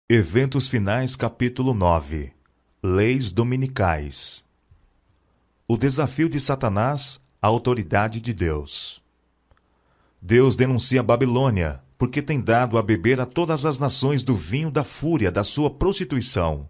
Eventos Finais, capítulo 9. Leis dominicais. O desafio de Satanás à autoridade de Deus. Deus denuncia a Babilônia, porque tem dado a beber a todas as nações do vinho da fúria da sua prostituição.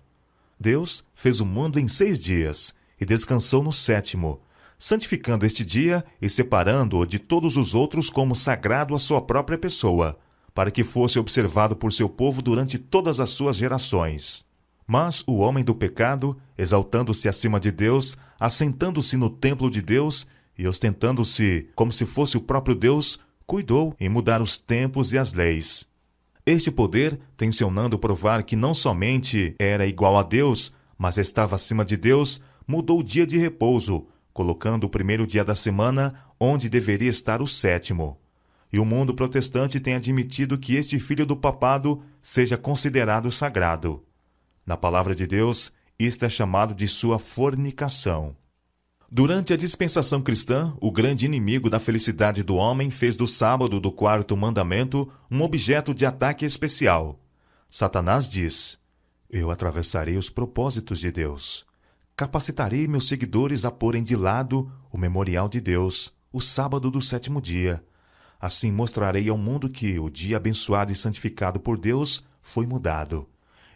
Deus fez o mundo em 6 dias e descansou no 7º, santificando este dia e separando-o de todos os outros como sagrado à sua própria pessoa, para que fosse observado por seu povo durante todas as suas gerações. Mas o homem do pecado, exaltando-se acima de Deus, assentando-se no templo de Deus e ostentando-se como se fosse o próprio Deus, cuidou em mudar os tempos e as leis. Este poder, tencionando provar que não somente era igual a Deus, mas estava acima de Deus, mudou o dia de repouso, colocando o primeiro dia da semana onde deveria estar o 7º. E o mundo protestante tem admitido que este filho do papado seja considerado sagrado. Na palavra de Deus, isto é chamado de sua fornicação. Durante a dispensação cristã, o grande inimigo da felicidade do homem fez do sábado do 4º mandamento um objeto de ataque especial. Satanás diz: Eu atravessarei os propósitos de Deus. Capacitarei meus seguidores a porem de lado o memorial de Deus, o sábado do 7º dia. Assim mostrarei ao mundo que o dia abençoado e santificado por Deus foi mudado.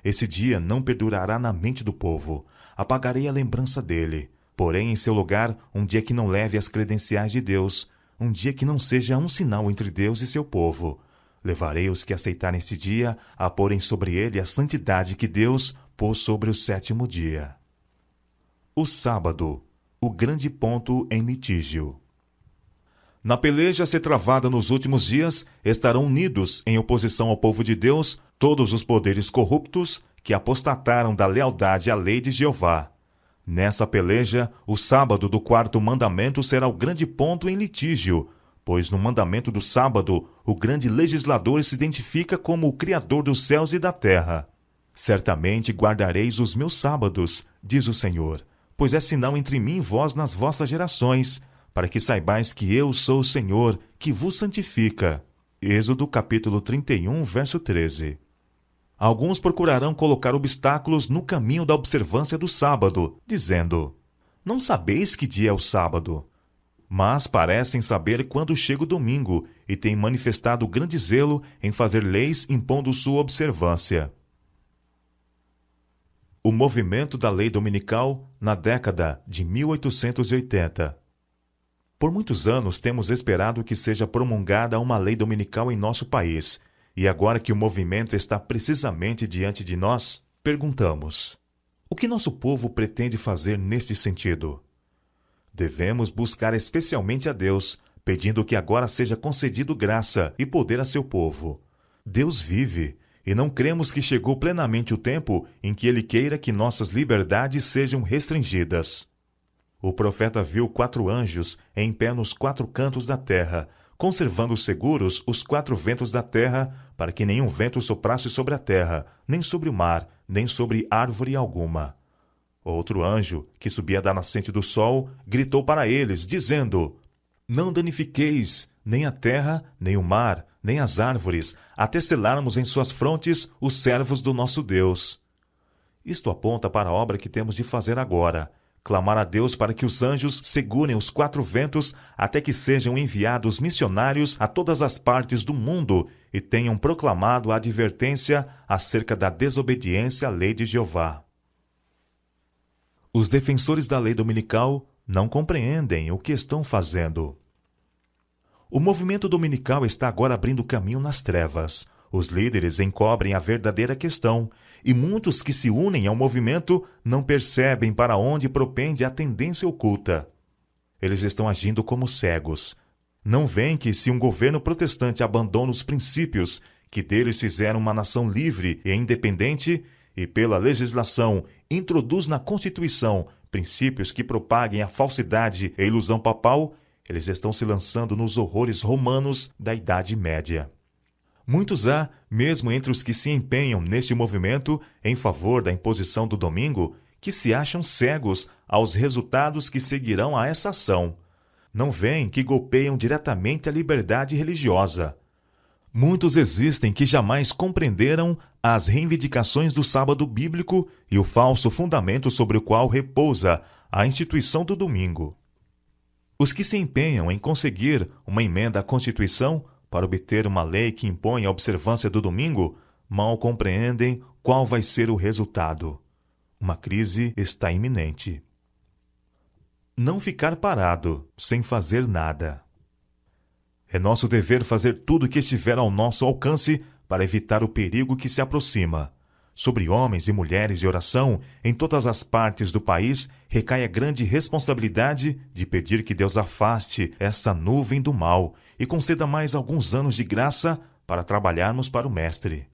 Esse dia não perdurará na mente do povo. Apagarei a lembrança dele. Porém, em seu lugar, um dia que não leve as credenciais de Deus, um dia que não seja um sinal entre Deus e seu povo. Levarei os que aceitarem esse dia a porem sobre ele a santidade que Deus pôs sobre o 7º dia. O sábado, o grande ponto em litígio. Na peleja a ser travada nos últimos dias, estarão unidos em oposição ao povo de Deus todos os poderes corruptos que apostataram da lealdade à lei de Jeová. Nessa peleja, o sábado do 4º mandamento será o grande ponto em litígio, pois no mandamento do sábado, o grande legislador se identifica como o Criador dos céus e da terra. Certamente guardareis os meus sábados, diz o Senhor, pois é sinal entre mim e vós nas vossas gerações, para que saibais que eu sou o Senhor, que vos santifica. Êxodo capítulo 31, verso 13. Alguns procurarão colocar obstáculos no caminho da observância do sábado, dizendo: Não sabeis que dia é o sábado. Mas parecem saber quando chega o domingo e têm manifestado grande zelo em fazer leis impondo sua observância. O movimento da lei dominical na década de 1880. Por muitos anos temos esperado que seja promulgada uma lei dominical em nosso país, e agora que o movimento está precisamente diante de nós, perguntamos: o que nosso povo pretende fazer neste sentido? Devemos buscar especialmente a Deus, pedindo que agora seja concedido graça e poder a seu povo. Deus vive, e não cremos que chegou plenamente o tempo em que Ele queira que nossas liberdades sejam restringidas. O profeta viu 4 anjos em pé nos 4 cantos da terra, conservando seguros os 4 ventos da terra, para que nenhum vento soprasse sobre a terra, nem sobre o mar, nem sobre árvore alguma. Outro anjo, que subia da nascente do sol, gritou para eles, dizendo: Não danifiqueis nem a terra, nem o mar, nem as árvores, até selarmos em suas frontes os servos do nosso Deus. Isto aponta para a obra que temos de fazer agora: clamar a Deus para que os anjos segurem os 4 ventos até que sejam enviados missionários a todas as partes do mundo e tenham proclamado a advertência acerca da desobediência à lei de Jeová. Os defensores da lei dominical não compreendem o que estão fazendo. O movimento dominical está agora abrindo caminho nas trevas. Os líderes encobrem a verdadeira questão, e muitos que se unem ao movimento não percebem para onde propende a tendência oculta. Eles estão agindo como cegos. Não veem que se um governo protestante abandona os princípios que deles fizeram uma nação livre e independente, e pela legislação introduz na Constituição princípios que propaguem a falsidade e ilusão papal, eles estão se lançando nos horrores romanos da Idade Média. Muitos há, mesmo entre os que se empenham neste movimento em favor da imposição do domingo, que se acham cegos aos resultados que seguirão a essa ação. Não veem que golpeiam diretamente a liberdade religiosa. Muitos existem que jamais compreenderam as reivindicações do sábado bíblico e o falso fundamento sobre o qual repousa a instituição do domingo. Os que se empenham em conseguir uma emenda à Constituição para obter uma lei que impõe a observância do domingo mal compreendem qual vai ser o resultado. Uma crise está iminente. Não ficar parado, sem fazer nada. É nosso dever fazer tudo o que estiver ao nosso alcance para evitar o perigo que se aproxima. Sobre homens e mulheres de oração, em todas as partes do país, recai a grande responsabilidade de pedir que Deus afaste esta nuvem do mal e conceda mais alguns anos de graça para trabalharmos para o Mestre.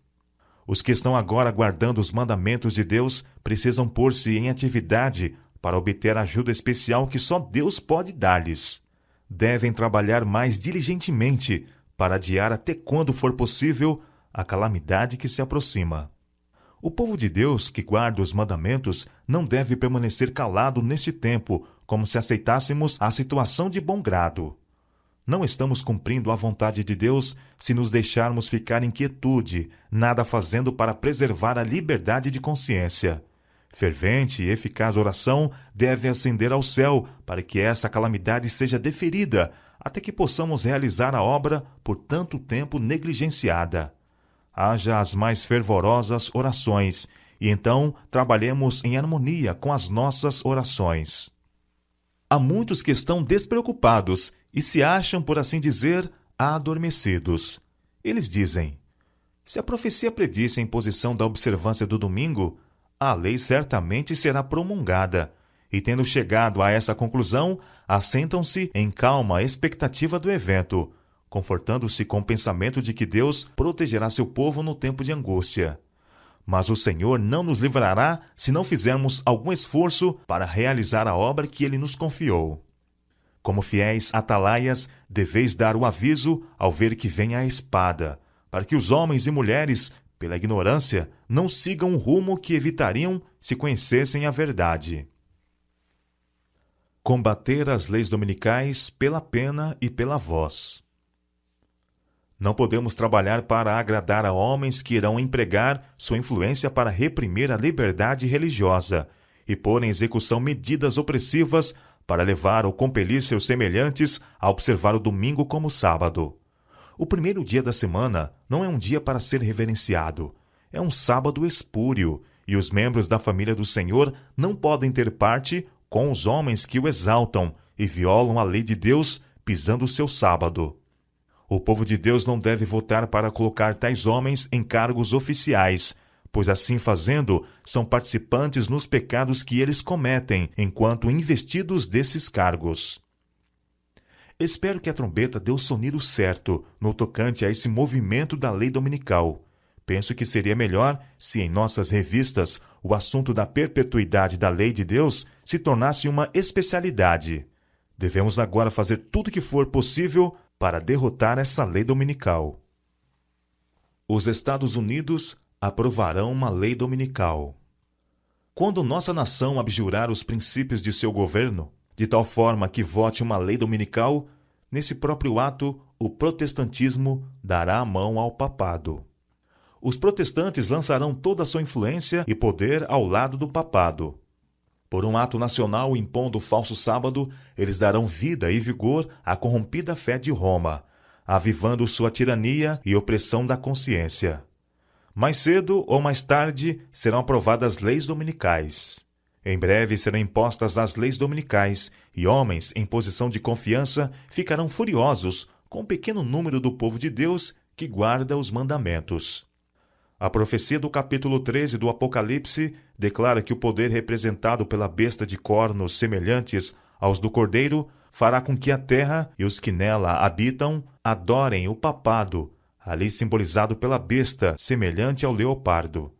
Os que estão agora guardando os mandamentos de Deus precisam pôr-se em atividade para obter a ajuda especial que só Deus pode dar-lhes. Devem trabalhar mais diligentemente para adiar até quando for possível a calamidade que se aproxima. O povo de Deus que guarda os mandamentos não deve permanecer calado neste tempo, como se aceitássemos a situação de bom grado. Não estamos cumprindo a vontade de Deus se nos deixarmos ficar em quietude, nada fazendo para preservar a liberdade de consciência. Fervente e eficaz oração deve ascender ao céu para que essa calamidade seja deferida, até que possamos realizar a obra por tanto tempo negligenciada. Haja as mais fervorosas orações, e então trabalhemos em harmonia com as nossas orações. Há muitos que estão despreocupados e se acham, por assim dizer, adormecidos. Eles dizem: se a profecia predisse a imposição da observância do domingo, a lei certamente será promulgada, e tendo chegado a essa conclusão, assentam-se em calma expectativa do evento, confortando-se com o pensamento de que Deus protegerá seu povo no tempo de angústia. Mas o Senhor não nos livrará se não fizermos algum esforço para realizar a obra que Ele nos confiou. Como fiéis atalaias, deveis dar o aviso ao ver que vem a espada, para que os homens e mulheres, pela ignorância, não sigam um rumo que evitariam se conhecessem a verdade. Combater as leis dominicais pela pena e pela voz. Não podemos trabalhar para agradar a homens que irão empregar sua influência para reprimir a liberdade religiosa e pôr em execução medidas opressivas para levar ou compelir seus semelhantes a observar o domingo como sábado. O primeiro dia da semana não é um dia para ser reverenciado. É um sábado espúrio, e os membros da família do Senhor não podem ter parte com os homens que o exaltam e violam a lei de Deus pisando o seu sábado. O povo de Deus não deve votar para colocar tais homens em cargos oficiais, pois assim fazendo, são participantes nos pecados que eles cometem enquanto investidos desses cargos. Espero que a trombeta dê o sonido certo no tocante a esse movimento da lei dominical. Penso que seria melhor se em nossas revistas o assunto da perpetuidade da lei de Deus se tornasse uma especialidade. Devemos agora fazer tudo o que for possível para derrotar essa lei dominical. Os Estados Unidos aprovarão uma lei dominical. Quando nossa nação abjurar os princípios de seu governo, de tal forma que vote uma lei dominical, nesse próprio ato, o protestantismo dará a mão ao papado. Os protestantes lançarão toda a sua influência e poder ao lado do papado. Por um ato nacional impondo o falso sábado, eles darão vida e vigor à corrompida fé de Roma, avivando sua tirania e opressão da consciência. Mais cedo ou mais tarde serão aprovadas leis dominicais. Em breve serão impostas as leis dominicais, e homens em posição de confiança ficarão furiosos com o pequeno número do povo de Deus que guarda os mandamentos. A profecia do capítulo 13 do Apocalipse declara que o poder representado pela besta de cornos semelhantes aos do cordeiro fará com que a terra e os que nela habitam adorem o papado, ali simbolizado pela besta semelhante ao leopardo.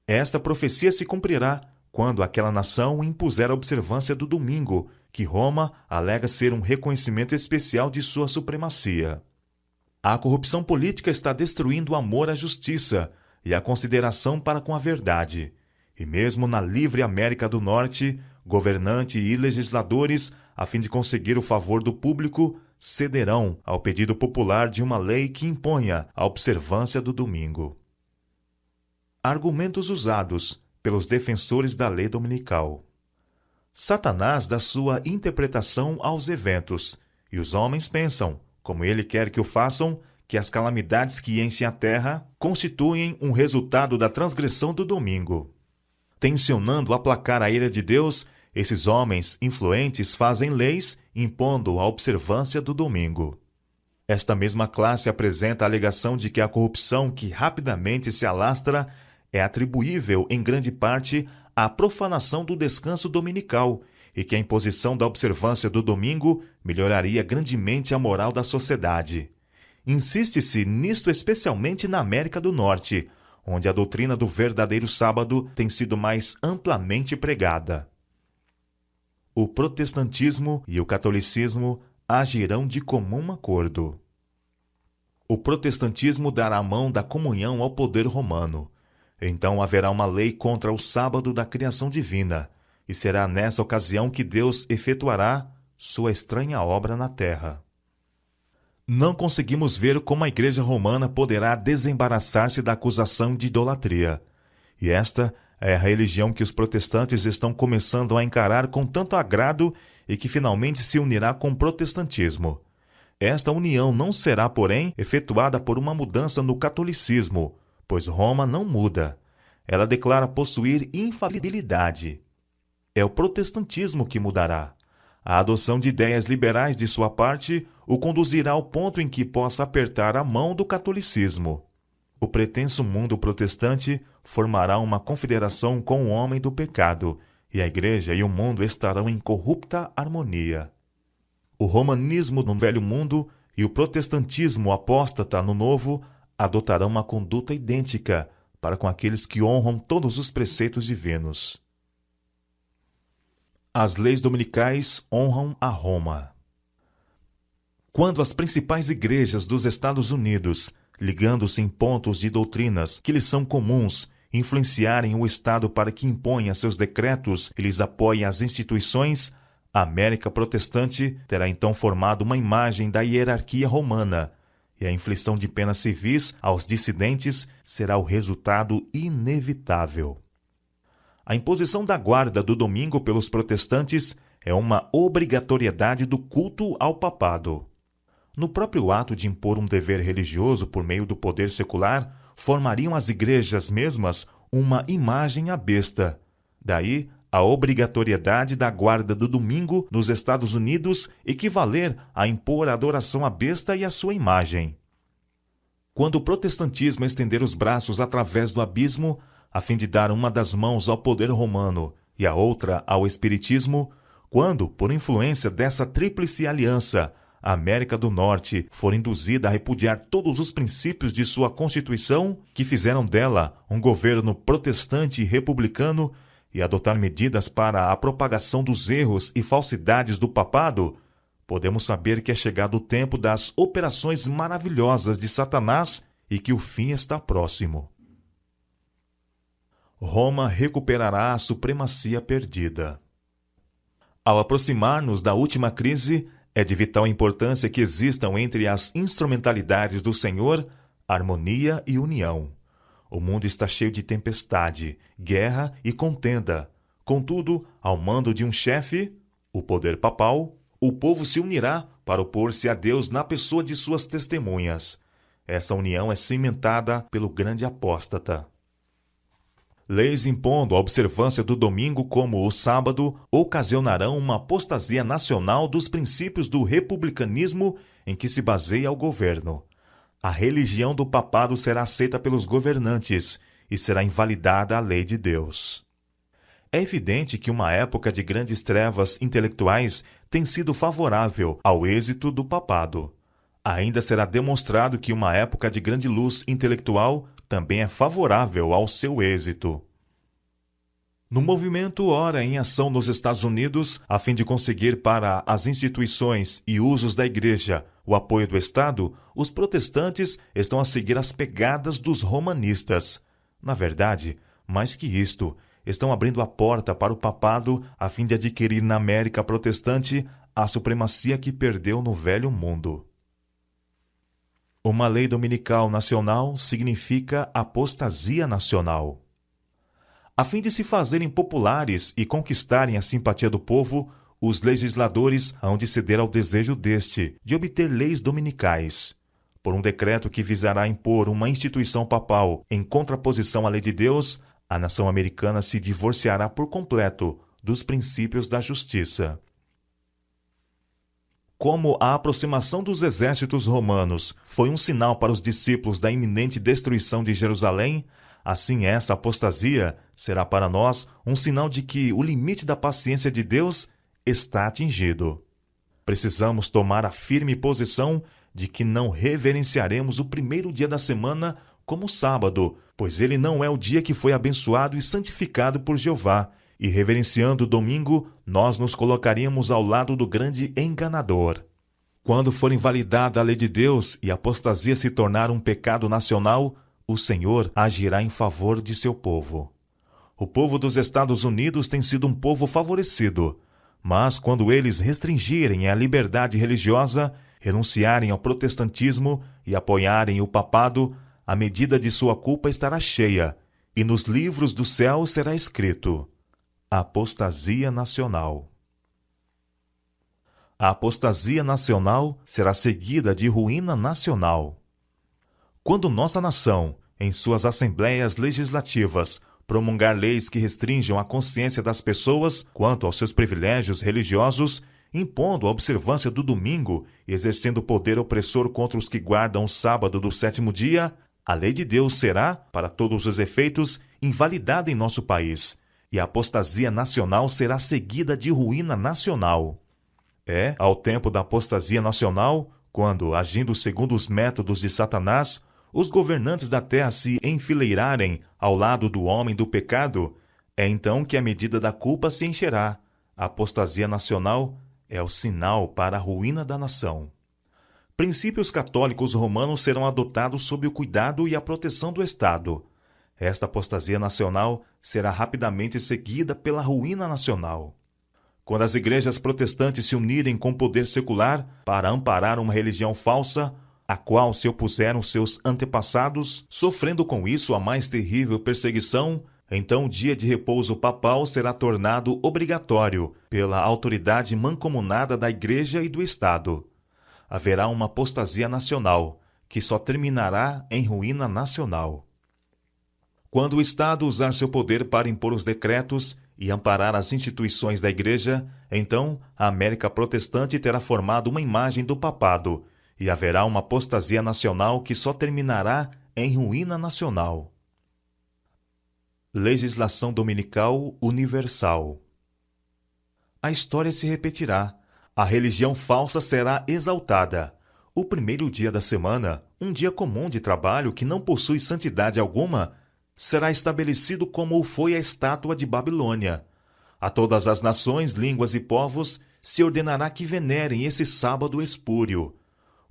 Esta profecia se cumprirá quando aquela nação impuser a observância do domingo, que Roma alega ser um reconhecimento especial de sua supremacia. A corrupção política está destruindo o amor à justiça e a consideração para com a verdade. E mesmo na livre América do Norte, governante e legisladores, a fim de conseguir o favor do público, cederão ao pedido popular de uma lei que imponha a observância do domingo. Argumentos usados pelos defensores da lei dominical. Satanás dá sua interpretação aos eventos, e os homens pensam, como ele quer que o façam, que as calamidades que enchem a terra constituem um resultado da transgressão do domingo. Tensionando aplacar a ira de Deus, esses homens influentes fazem leis impondo a observância do domingo. Esta mesma classe apresenta a alegação de que a corrupção que rapidamente se alastra é atribuível em grande parte à profanação do descanso dominical e que a imposição da observância do domingo melhoraria grandemente a moral da sociedade. Insiste-se nisto especialmente na América do Norte, onde a doutrina do verdadeiro sábado tem sido mais amplamente pregada. O protestantismo e o catolicismo agirão de comum acordo. O protestantismo dará a mão da comunhão ao poder romano. Então haverá uma lei contra o sábado da criação divina, e será nessa ocasião que Deus efetuará sua estranha obra na terra. Não conseguimos ver como a Igreja Romana poderá desembaraçar-se da acusação de idolatria. E esta é a religião que os protestantes estão começando a encarar com tanto agrado e que finalmente se unirá com o protestantismo. Esta união não será, porém, efetuada por uma mudança no catolicismo, pois Roma não muda. Ela declara possuir infalibilidade. É o protestantismo que mudará. A adoção de ideias liberais de sua parte o conduzirá ao ponto em que possa apertar a mão do catolicismo. O pretenso mundo protestante formará uma confederação com o homem do pecado, e a Igreja e o mundo estarão em corrupta harmonia. O romanismo no Velho Mundo e o protestantismo apóstata no Novo adotarão uma conduta idêntica para com aqueles que honram todos os preceitos divinos. As leis dominicais honram a Roma. Quando as principais igrejas dos Estados Unidos, ligando-se em pontos de doutrinas que lhes são comuns, influenciarem o Estado para que imponha seus decretos e lhes apoiem as instituições, a América protestante terá então formado uma imagem da hierarquia romana, e a inflição de penas civis aos dissidentes será o resultado inevitável. A imposição da guarda do domingo pelos protestantes é uma obrigatoriedade do culto ao papado. No próprio ato de impor um dever religioso por meio do poder secular, formariam as igrejas mesmas uma imagem à besta. Daí, a obrigatoriedade da guarda do domingo nos Estados Unidos equivaler a impor a adoração à besta e à sua imagem. Quando o protestantismo estender os braços através do abismo, a fim de dar uma das mãos ao poder romano e a outra ao espiritismo, quando, por influência dessa tríplice aliança, a América do Norte for induzida a repudiar todos os princípios de sua Constituição, que fizeram dela um governo protestante e republicano, e adotar medidas para a propagação dos erros e falsidades do papado, podemos saber que é chegado o tempo das operações maravilhosas de Satanás e que o fim está próximo. Roma recuperará a supremacia perdida. Ao aproximar-nos da última crise, é de vital importância que existam entre as instrumentalidades do Senhor harmonia e união. O mundo está cheio de tempestade, guerra e contenda. Contudo, ao mando de um chefe, o poder papal, o povo se unirá para opor-se a Deus na pessoa de suas testemunhas. Essa união é cimentada pelo grande apóstata. Leis impondo a observância do domingo como o sábado ocasionarão uma apostasia nacional dos princípios do republicanismo em que se baseia o governo. A religião do papado será aceita pelos governantes e será invalidada a lei de Deus. É evidente que uma época de grandes trevas intelectuais tem sido favorável ao êxito do papado. Ainda será demonstrado que uma época de grande luz intelectual também é favorável ao seu êxito. No movimento ora em ação nos Estados Unidos, a fim de conseguir para as instituições e usos da Igreja o apoio do Estado, os protestantes estão a seguir as pegadas dos romanistas. Na verdade, mais que isto, estão abrindo a porta para o papado a fim de adquirir na América protestante a supremacia que perdeu no velho mundo. Uma lei dominical nacional significa apostasia nacional. A fim de se fazerem populares e conquistarem a simpatia do povo, os legisladores hão de ceder ao desejo deste de obter leis dominicais. Por um decreto que visará impor uma instituição papal em contraposição à lei de Deus, a nação americana se divorciará por completo dos princípios da justiça. Como a aproximação dos exércitos romanos foi um sinal para os discípulos da iminente destruição de Jerusalém, assim essa apostasia será para nós um sinal de que o limite da paciência de Deus está atingido. Precisamos tomar a firme posição de que não reverenciaremos o primeiro dia da semana como sábado, pois ele não é o dia que foi abençoado e santificado por Jeová, e reverenciando o domingo, nós nos colocaríamos ao lado do grande enganador. Quando for invalidada a lei de Deus e a apostasia se tornar um pecado nacional, o Senhor agirá em favor de seu povo. O povo dos Estados Unidos tem sido um povo favorecido, mas quando eles restringirem a liberdade religiosa, renunciarem ao protestantismo e apoiarem o papado, a medida de sua culpa estará cheia, e nos livros do céu será escrito: apostasia nacional. A apostasia nacional será seguida de ruína nacional. Quando nossa nação, em suas assembleias legislativas, promulgar leis que restringam a consciência das pessoas quanto aos seus privilégios religiosos, impondo a observância do domingo e exercendo poder opressor contra os que guardam o sábado do sétimo dia, a lei de Deus será, para todos os efeitos, invalidada em nosso país, e a apostasia nacional será seguida de ruína nacional. Ao tempo da apostasia nacional, quando, agindo segundo os métodos de Satanás, os governantes da terra se enfileirarem ao lado do homem do pecado, é então que a medida da culpa se encherá. A apostasia nacional é o sinal para a ruína da nação. Princípios católicos romanos serão adotados sob o cuidado e a proteção do Estado. Esta apostasia nacional será rapidamente seguida pela ruína nacional. Quando as igrejas protestantes se unirem com o poder secular para amparar uma religião falsa, a qual se opuseram seus antepassados, sofrendo com isso a mais terrível perseguição, então o dia de repouso papal será tornado obrigatório pela autoridade mancomunada da Igreja e do Estado. Haverá uma apostasia nacional, que só terminará em ruína nacional. Quando o Estado usar seu poder para impor os decretos e amparar as instituições da Igreja, então a América protestante terá formado uma imagem do papado, e haverá uma apostasia nacional que só terminará em ruína nacional. Legislação dominical universal. A história se repetirá. A religião falsa será exaltada. O primeiro dia da semana, um dia comum de trabalho que não possui santidade alguma, será estabelecido como o foi a estátua de Babilônia. A todas as nações, línguas e povos se ordenará que venerem esse sábado espúrio.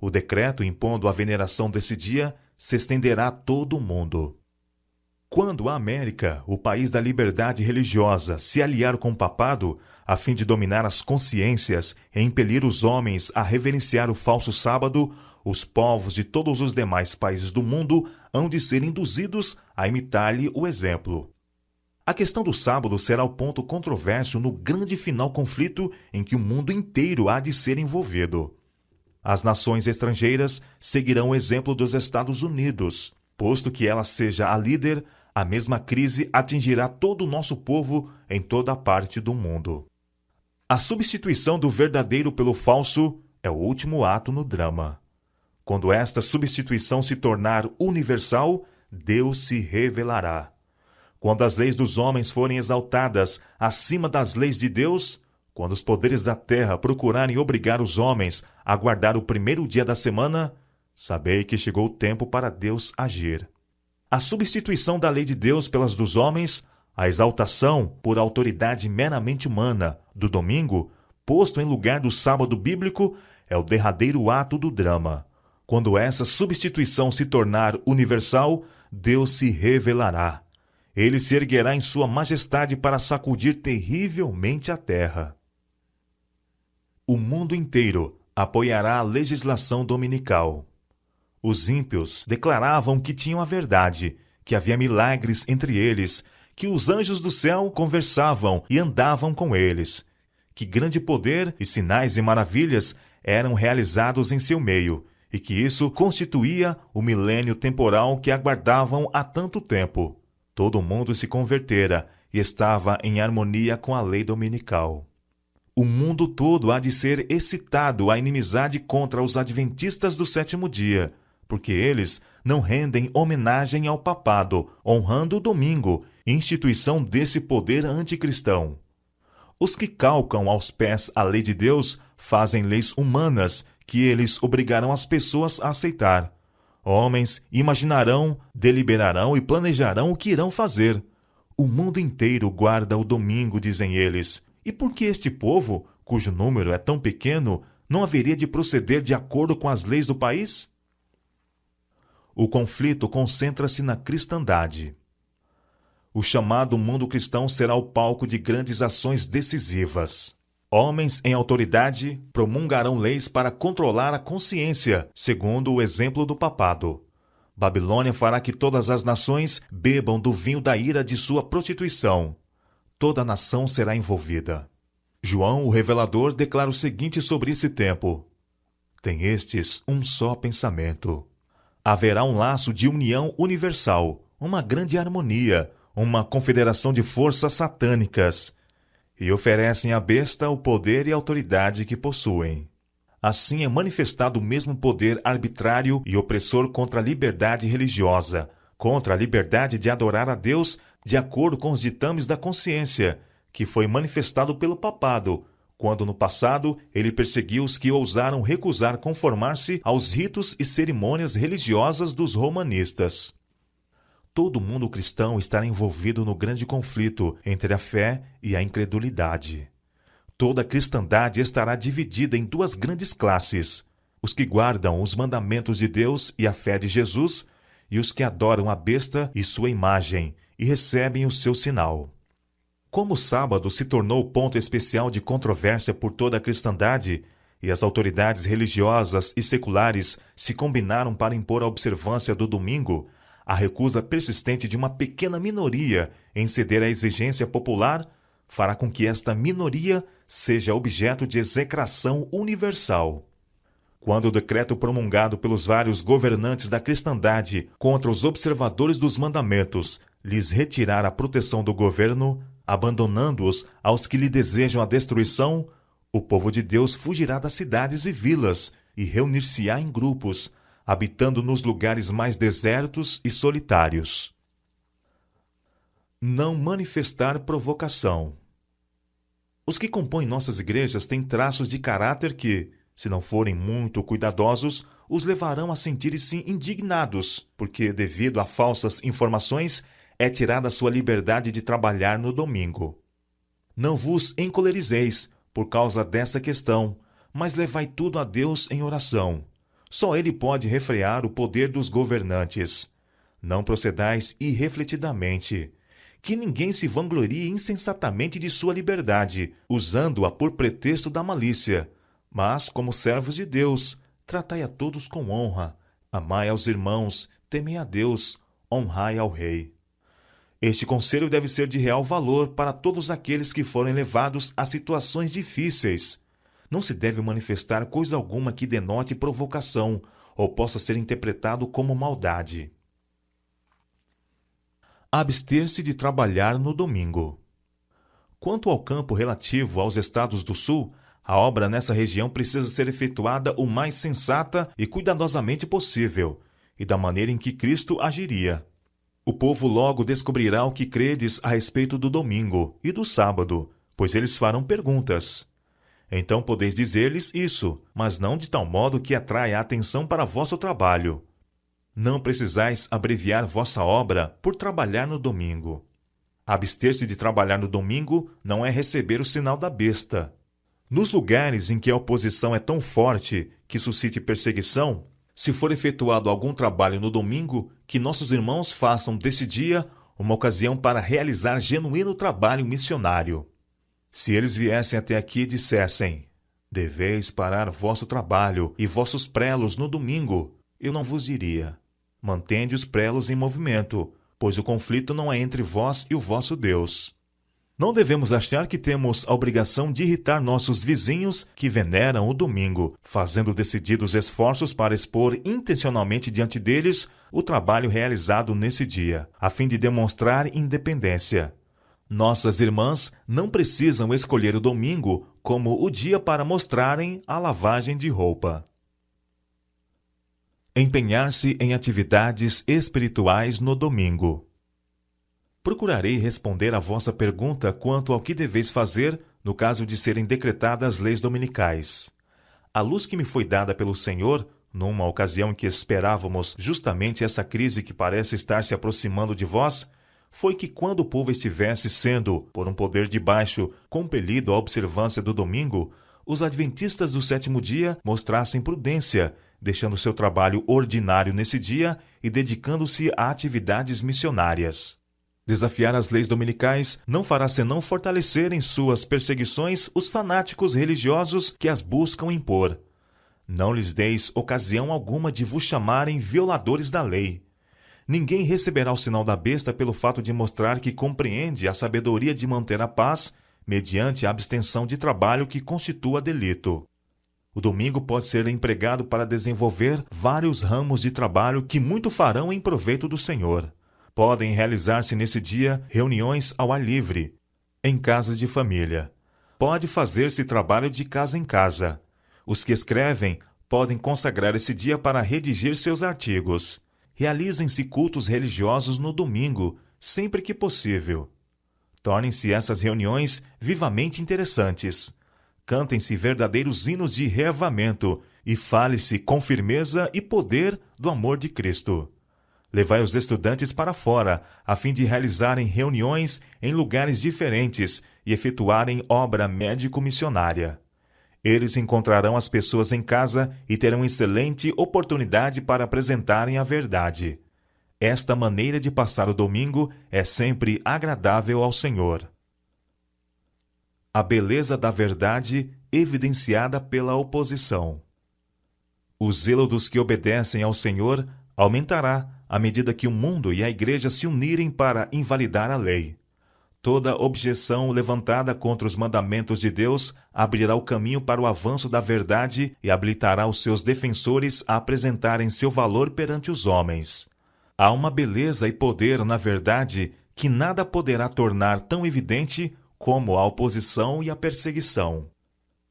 O decreto impondo a veneração desse dia se estenderá a todo o mundo. Quando a América, o país da liberdade religiosa, se aliar com o papado, a fim de dominar as consciências e impelir os homens a reverenciar o falso sábado, os povos de todos os demais países do mundo hão de ser induzidos a imitar-lhe o exemplo. A questão do sábado será o ponto controverso no grande final conflito em que o mundo inteiro há de ser envolvido. As nações estrangeiras seguirão o exemplo dos Estados Unidos. Posto que ela seja a líder, a mesma crise atingirá todo o nosso povo em toda parte do mundo. A substituição do verdadeiro pelo falso é o último ato no drama. Quando esta substituição se tornar universal, Deus se revelará. Quando as leis dos homens forem exaltadas acima das leis de Deus, quando os poderes da terra procurarem obrigar os homens a guardar o primeiro dia da semana, sabei que chegou o tempo para Deus agir. A substituição da lei de Deus pelas dos homens, a exaltação por autoridade meramente humana do domingo, posto em lugar do sábado bíblico, é o derradeiro ato do drama. Quando essa substituição se tornar universal, Deus se revelará. Ele se erguerá em sua majestade para sacudir terrivelmente a terra. o mundo inteiro apoiará a legislação dominical. Os ímpios declaravam que tinham a verdade, que havia milagres entre eles, que os anjos do céu conversavam e andavam com eles, que grande poder e sinais e maravilhas eram realizados em seu meio, e que isso constituía o milênio temporal que aguardavam há tanto tempo. Todo mundo se convertera e estava em harmonia com a lei dominical. O mundo todo há de ser excitado à inimizade contra os adventistas do sétimo dia, porque eles não rendem homenagem ao papado, honrando o domingo, instituição desse poder anticristão. Os que calcam aos pés a lei de Deus fazem leis humanas que eles obrigarão as pessoas a aceitar. Homens imaginarão, deliberarão e planejarão o que irão fazer. O mundo inteiro guarda o domingo, dizem eles. E por que este povo, cujo número é tão pequeno, não haveria de proceder de acordo com as leis do país? O conflito concentra-se na cristandade. O chamado mundo cristão será o palco de grandes ações decisivas. Homens em autoridade promulgarão leis para controlar a consciência, segundo o exemplo do papado. Babilônia fará que todas as nações bebam do vinho da ira de sua prostituição. Toda a nação será envolvida. João, o revelador, declara o seguinte sobre esse tempo: tem estes um só pensamento. Haverá um laço de união universal, uma grande harmonia, uma confederação de forças satânicas, e oferecem à besta o poder e a autoridade que possuem. Assim é manifestado o mesmo poder arbitrário e opressor contra a liberdade religiosa, contra a liberdade de adorar a Deus de acordo com os ditames da consciência, que foi manifestado pelo papado, quando no passado ele perseguiu os que ousaram recusar conformar-se aos ritos e cerimônias religiosas dos romanistas. Todo mundo cristão estará envolvido no grande conflito entre a fé e a incredulidade. Toda a cristandade estará dividida em duas grandes classes: os que guardam os mandamentos de Deus e a fé de Jesus, e os que adoram a besta e sua imagem, e recebem o seu sinal. Como o sábado se tornou ponto especial de controvérsia por toda a cristandade, e as autoridades religiosas e seculares se combinaram para impor a observância do domingo, a recusa persistente de uma pequena minoria em ceder à exigência popular fará com que esta minoria seja objeto de execração universal. Quando o decreto promulgado pelos vários governantes da cristandade contra os observadores dos mandamentos lhes retirar a proteção do governo, abandonando-os aos que lhe desejam a destruição, o povo de Deus fugirá das cidades e vilas e reunir-se-á em grupos, habitando nos lugares mais desertos e solitários. Não manifestar provocação. Os que compõem nossas igrejas têm traços de caráter que, se não forem muito cuidadosos, os levarão a sentir-se indignados, porque, devido a falsas informações, é tirada sua liberdade de trabalhar no domingo. Não vos encolerizeis por causa dessa questão, mas levai tudo a Deus em oração. Só Ele pode refrear o poder dos governantes. Não procedais irrefletidamente. Que ninguém se vanglorie insensatamente de sua liberdade, usando-a por pretexto da malícia. Mas, como servos de Deus, tratai a todos com honra. Amai aos irmãos, temei a Deus, honrai ao Rei. Este conselho deve ser de real valor para todos aqueles que forem levados a situações difíceis. Não se deve manifestar coisa alguma que denote provocação ou possa ser interpretado como maldade. Abster-se de trabalhar no domingo. Quanto ao campo relativo aos estados do Sul, a obra nessa região precisa ser efetuada o mais sensata e cuidadosamente possível, e da maneira em que Cristo agiria. O povo logo descobrirá o que credes a respeito do domingo e do sábado, pois eles farão perguntas. Então podeis dizer-lhes isso, mas não de tal modo que atraia a atenção para vosso trabalho. Não precisais abreviar vossa obra por trabalhar no domingo. Abster-se de trabalhar no domingo não é receber o sinal da besta. Nos lugares em que a oposição é tão forte que suscite perseguição, se for efetuado algum trabalho no domingo, que nossos irmãos façam desse dia uma ocasião para realizar genuíno trabalho missionário. Se eles viessem até aqui e dissessem: Deveis parar vosso trabalho e vossos prelos no domingo. Eu não vos diria: mantende os prelos em movimento, pois o conflito não é entre vós e o vosso Deus. Não devemos achar que temos a obrigação de irritar nossos vizinhos que veneram o domingo, fazendo decididos esforços para expor intencionalmente diante deles o trabalho realizado nesse dia, a fim de demonstrar independência. Nossas irmãs não precisam escolher o domingo como o dia para mostrarem a lavagem de roupa. Empenhar-se em atividades espirituais no domingo. Procurarei responder a vossa pergunta quanto ao que deveis fazer no caso de serem decretadas leis dominicais. A luz que me foi dada pelo Senhor, numa ocasião em que esperávamos justamente essa crise que parece estar se aproximando de vós, foi que quando o povo estivesse sendo, por um poder de baixo, compelido à observância do domingo, os adventistas do sétimo dia mostrassem prudência, deixando seu trabalho ordinário nesse dia e dedicando-se a atividades missionárias. Desafiar as leis dominicais não fará senão fortalecer em suas perseguições os fanáticos religiosos que as buscam impor. Não lhes deis ocasião alguma de vos chamarem violadores da lei. Ninguém receberá o sinal da besta pelo fato de mostrar que compreende a sabedoria de manter a paz mediante a abstenção de trabalho que constitua delito. O domingo pode ser empregado para desenvolver vários ramos de trabalho que muito farão em proveito do Senhor. Podem realizar-se nesse dia reuniões ao ar livre, em casas de família. Pode fazer-se trabalho de casa em casa. Os que escrevem podem consagrar esse dia para redigir seus artigos. Realizem-se cultos religiosos no domingo, sempre que possível. Tornem-se essas reuniões vivamente interessantes. Cantem-se verdadeiros hinos de reavamento e fale-se com firmeza e poder do amor de Cristo. Levai os estudantes para fora, a fim de realizarem reuniões em lugares diferentes e efetuarem obra médico-missionária. Eles encontrarão as pessoas em casa e terão excelente oportunidade para apresentarem a verdade. Esta maneira de passar o domingo é sempre agradável ao Senhor. A beleza da verdade evidenciada pela oposição. O zelo dos que obedecem ao Senhor aumentará à medida que o mundo e a igreja se unirem para invalidar a lei. Toda objeção levantada contra os mandamentos de Deus abrirá o caminho para o avanço da verdade e habilitará os seus defensores a apresentarem seu valor perante os homens. Há uma beleza e poder na verdade que nada poderá tornar tão evidente como a oposição e a perseguição.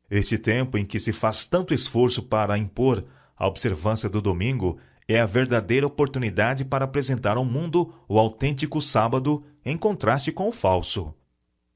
Este tempo em que se faz tanto esforço para impor a observância do domingo é a verdadeira oportunidade para apresentar ao mundo o autêntico sábado em contraste com o falso.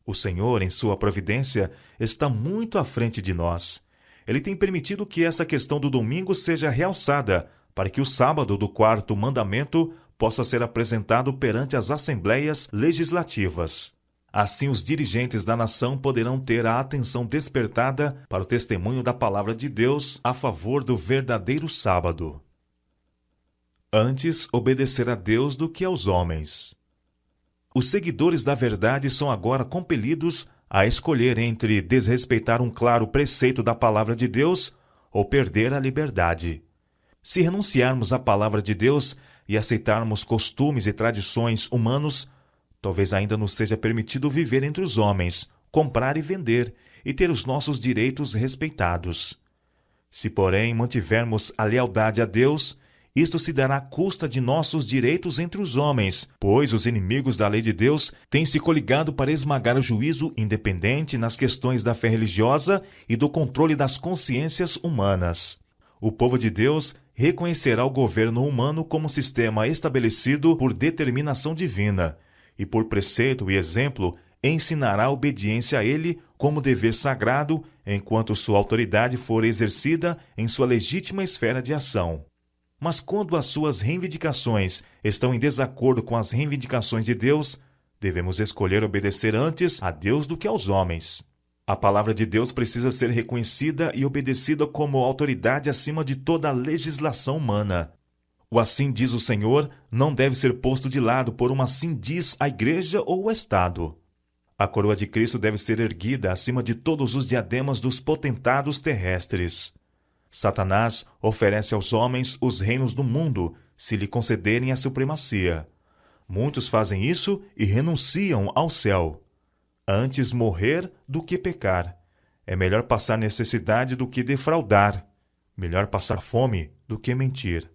O Senhor, em sua providência, está muito à frente de nós. Ele tem permitido que essa questão do domingo seja realçada para que o sábado do quarto mandamento possa ser apresentado perante as assembleias legislativas. Assim, os dirigentes da nação poderão ter a atenção despertada para o testemunho da palavra de Deus a favor do verdadeiro sábado. Antes obedecer a Deus do que aos homens. Os seguidores da verdade são agora compelidos a escolher entre desrespeitar um claro preceito da palavra de Deus ou perder a liberdade. Se renunciarmos à palavra de Deus e aceitarmos costumes e tradições humanos, talvez ainda nos seja permitido viver entre os homens, comprar e vender, e ter os nossos direitos respeitados. Se, porém, mantivermos a lealdade a Deus, isto se dará à custa de nossos direitos entre os homens, pois os inimigos da lei de Deus têm se coligado para esmagar o juízo independente nas questões da fé religiosa e do controle das consciências humanas. O povo de Deus reconhecerá o governo humano como sistema estabelecido por determinação divina, e por preceito e exemplo ensinará a obediência a ele como dever sagrado, enquanto sua autoridade for exercida em sua legítima esfera de ação. Mas quando as suas reivindicações estão em desacordo com as reivindicações de Deus, devemos escolher obedecer antes a Deus do que aos homens. A palavra de Deus precisa ser reconhecida e obedecida como autoridade acima de toda a legislação humana. O assim diz o Senhor não deve ser posto de lado por uma assim diz a igreja ou o Estado. A coroa de Cristo deve ser erguida acima de todos os diademas dos potentados terrestres. Satanás oferece aos homens os reinos do mundo se lhe concederem a supremacia. Muitos fazem isso e renunciam ao céu. Antes morrer do que pecar. É melhor passar necessidade do que defraudar. Melhor passar fome do que mentir.